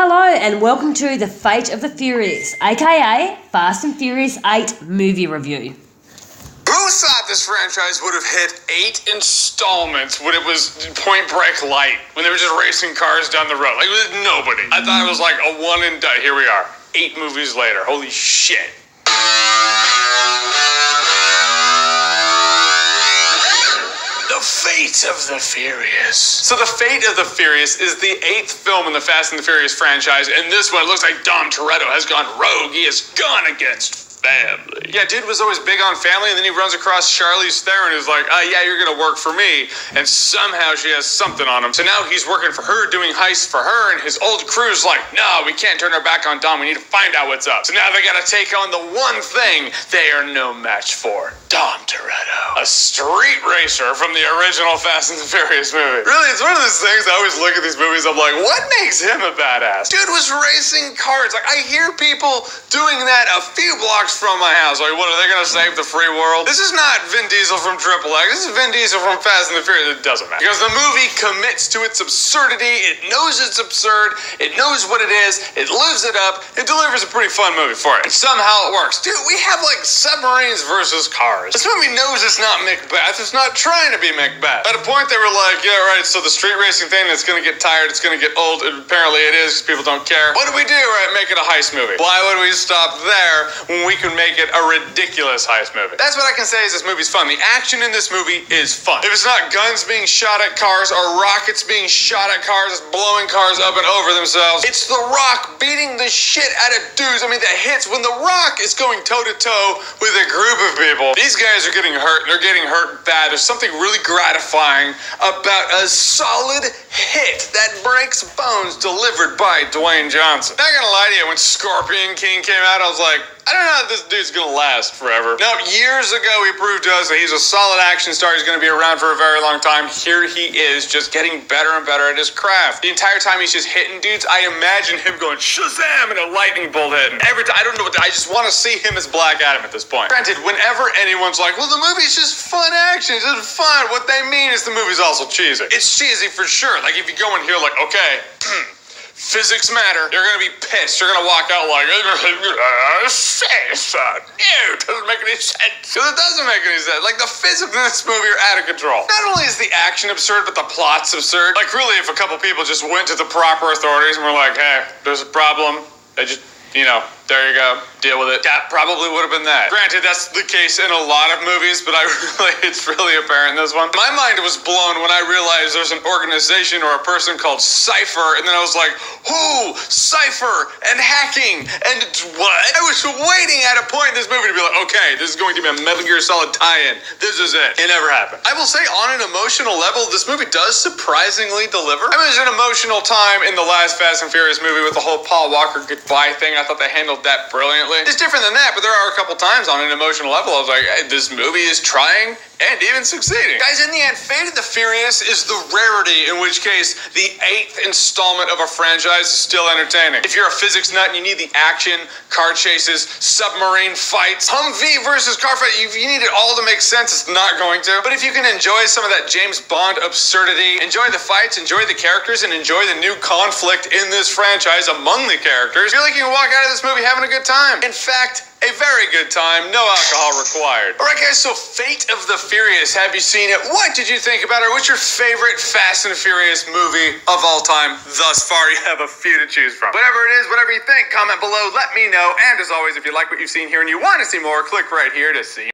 Hello and welcome to The Fate of the Furious, aka Fast and Furious 8 movie review. Who thought this franchise would have hit 8 installments when it was Point Break light, when they were just racing cars down the road? Like, it was nobody. I thought it was like a one and done. Here we are, 8 movies later. Holy shit. The Fate of the Furious. So The Fate of the Furious is the 8th film in the Fast and the Furious franchise, and this one looks like Dom Toretto has gone rogue. He has gone against family. Yeah, dude was always big on family, and then he runs across Charlize Theron, who's like, yeah, you're gonna work for me, and somehow she has something on him. So now he's working for her, doing heists for her, and his old crew's like, no, we can't turn our back on Dom, we need to find out what's up. So now they gotta take on the one thing they are no match for. Dom Toretto. A street racer from the original Fast and the Furious movie. Really, it's one of those things, I always look at these movies, I'm like, what makes him a badass? Dude was racing cars. Like, I hear people doing that a few blocks from my house. Like, what, are they gonna save the free world? This is not Vin Diesel from Triple X. This is Vin Diesel from Fast and the Furious. It doesn't matter. Because the movie commits to its absurdity. It knows it's absurd. It knows what it is. It lives it up. It delivers a pretty fun movie for it. And somehow it works. Dude, we have like submarines versus cars. This movie knows it's not Macbeth. It's not trying to be Macbeth. At a point they were like, yeah, right, so the street racing thing, it's gonna get tired, it's gonna get old. And apparently it is, because people don't care. What do we do? Right, make it a heist movie. Why would we stop there when we can make it a ridiculous heist movie? That's what I can say is this movie's fun. The action in this movie is fun. If it's not guns being shot at cars or rockets being shot at cars, blowing cars up and over themselves, it's The Rock beating the shit out of dudes. I mean, the hits when The Rock is going toe-to-toe with a group of people. These guys are getting hurt, and they're getting hurt bad. There's something really gratifying about a solid hit that breaks bones delivered by Dwayne Johnson. Not gonna lie to you, when Scorpion King came out, I was like, I don't know if this dude's gonna last forever. Now, years ago, he proved to us that he's a solid action star. He's gonna be around for a very long time. Here he is, just getting better and better at his craft. The entire time he's just hitting dudes, I imagine him going Shazam and a lightning bolt hit. And every time, I don't know what, I just want to see him as Black Adam at this point. Granted, whenever anyone's like, well, the movie's just fun action, it's just fun, what they mean is the movie's also cheesy. It's cheesy for sure. Like, if you go in here like, okay, physics matter. You're gonna be pissed. You're gonna walk out like, it doesn't make any sense. Because it doesn't make any sense. Like, the physics in this movie are out of control. Not only is the action absurd, but the plot's absurd. Like, really, if a couple people just went to the proper authorities and were like, hey, there's a problem, they just, there you go, deal with it. That probably would have been that. Granted, that's the case in a lot of movies, but it's really apparent in this one. My mind was blown when I realized there's an organization or a person called Cypher, and then I was like, who? Cypher and hacking and what? I was waiting at a point in this movie to be like, okay, this is going to be a Metal Gear Solid tie-in. This is it. It never happened. I will say, on an emotional level, this movie does surprisingly deliver. I mean, there's an emotional time in the last Fast and Furious movie with the whole Paul Walker goodbye thing. I thought they handled that brilliantly. It's different than that, but there are a couple times on an emotional level I was like, hey, this movie is trying and even succeeding. Guys, in the end, Fate of the Furious is the rarity, in which case the 8th installment of a franchise is still entertaining. If you're a physics nut and you need the action, car chases, submarine fights, Humvee versus car fight, if you need it all to make sense, it's not going to. But if you can enjoy some of that James Bond absurdity, enjoy the fights, enjoy the characters, and enjoy the new conflict in this franchise among the characters, I feel like you can walk out of this movie having a good time. In fact, a very good time, no alcohol required. Alright guys, so Fate of the Furious, have you seen it? What did you think about it? What's your favorite Fast and Furious movie of all time thus far? You have a few to choose from. Whatever it is, whatever you think, comment below, let me know. And as always, if you like what you've seen here and you want to see more, click right here to see